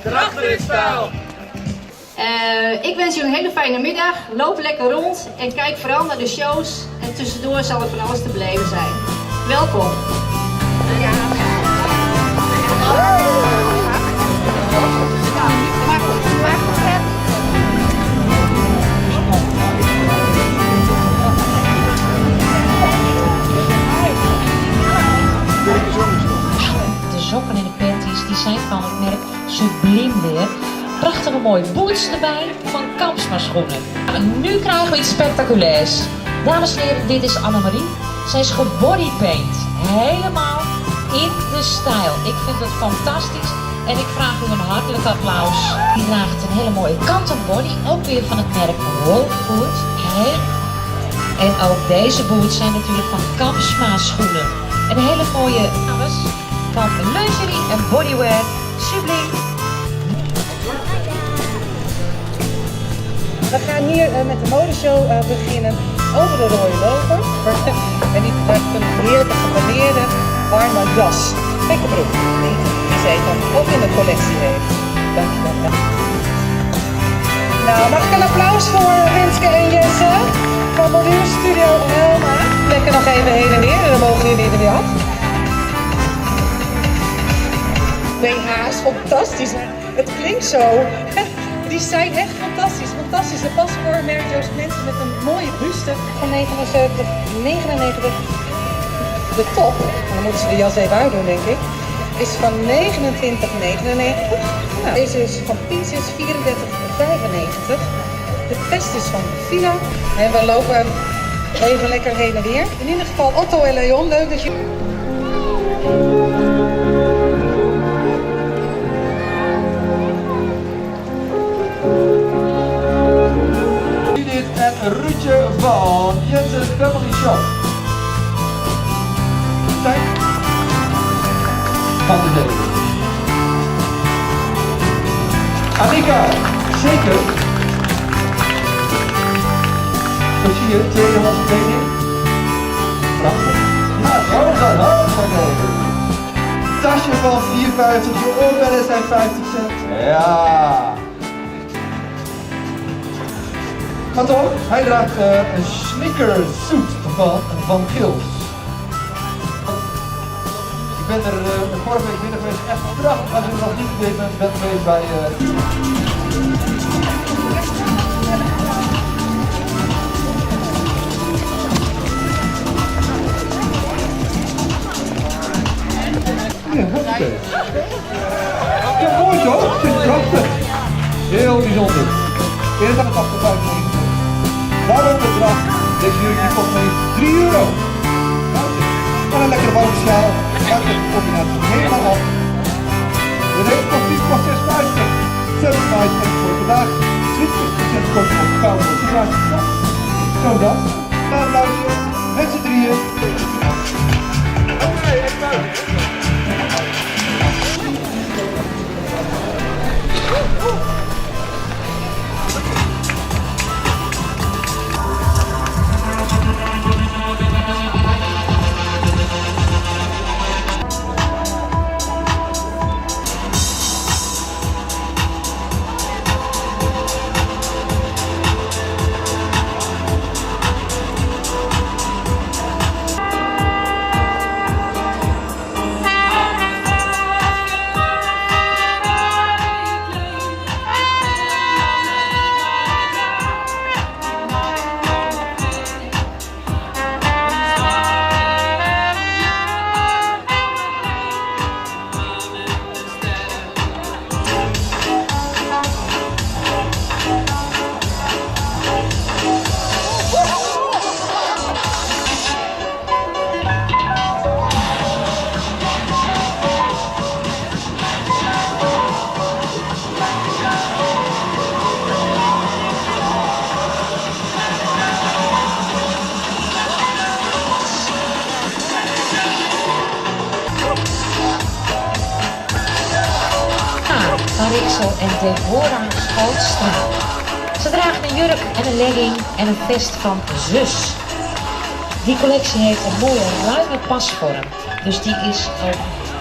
Drachten in stijl. Ik wens jullie een hele fijne middag. Loop lekker rond en kijk vooral naar de shows. En tussendoor zal er van alles te beleven zijn. Welkom. De sokken en de panties die zijn van het merk Sublime weer. Prachtige mooie boots erbij van Kampsma schoenen. En nu krijgen we iets spectaculairs. Dames en heren, dit is Annemarie. Zij is gebodypaint. Helemaal in de stijl. Ik vind het fantastisch. En ik vraag u een hartelijk applaus. Die draagt een hele mooie kanten body. Ook weer van het merk Wolffoot. En ook deze boots zijn natuurlijk van Kampsma schoenen. Een hele mooie alles van lingerie en bodywear. Sublime. We gaan hier met de modeshow beginnen over de rode loper. En die draagt een heerlijke gepaneerde warme jas. Gekke broek, die zij dan ook in de collectie heeft. Dankjewel. Nou, mag ik een applaus voor Winske en Jesse van Borduurstudio Helma. Lekker nog even heen en weer, dan mogen jullie er weer af. BH's, fantastisch. Het klinkt zo. Die zijn echt fantastisch. Fantastisch. Het past voor Mary Jo's mensen met een mooie buste van 79, 99. De top, dan moeten ze de jas even uitdoen denk ik, is van 29,99. Nou, deze is van Pies is 34,95. De vest is van Villa. En we lopen even lekker heen en weer. In ieder geval Otto en Leon, leuk dat je... En Ruudje van Jensen Family Shop. Stijn van de Zee. Annika, zeker. Zo zie je, tweedehands kleding. Prachtig. Ja, zo dan. Tasje van 4,50, de oorbellen zijn 50 cent. Ja. Maar toch, hij draagt een sneakersuit van Gils. Ik ben er de vorige week binnen geweest, echt prachtig. Als u nog niet bent geweest bij... Ja, hoppakee. Ja, mooi toch? Het is prachtig. Heel bijzonder. Inderdaad, 58. Daarom bedrag, deze jurkje kost maar €3. En een lekkere warme sjaal, maakt de combinatie helemaal af. De hele kostuum kost €6,50. Certified en voor vandaag 20% korting op koude motivatie. Zo dat. Na een applausje, met z'n drieën. Rixel en Deborah Schootstra. Ze draagt een jurk en een legging en een vest van Zus. Die collectie heeft een mooie ruime pasvorm, dus die is ook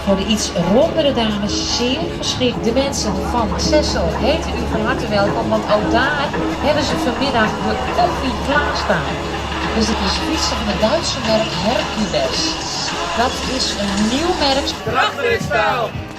Voor de iets rondere dames zeer geschikt. De mensen van Texel heten u van harte welkom, want ook daar hebben ze vanmiddag de koffie klaarstaan. Dus het is fietsen van het Duitse merk Hercules. Dat is een nieuw merk. Krachtig stijl!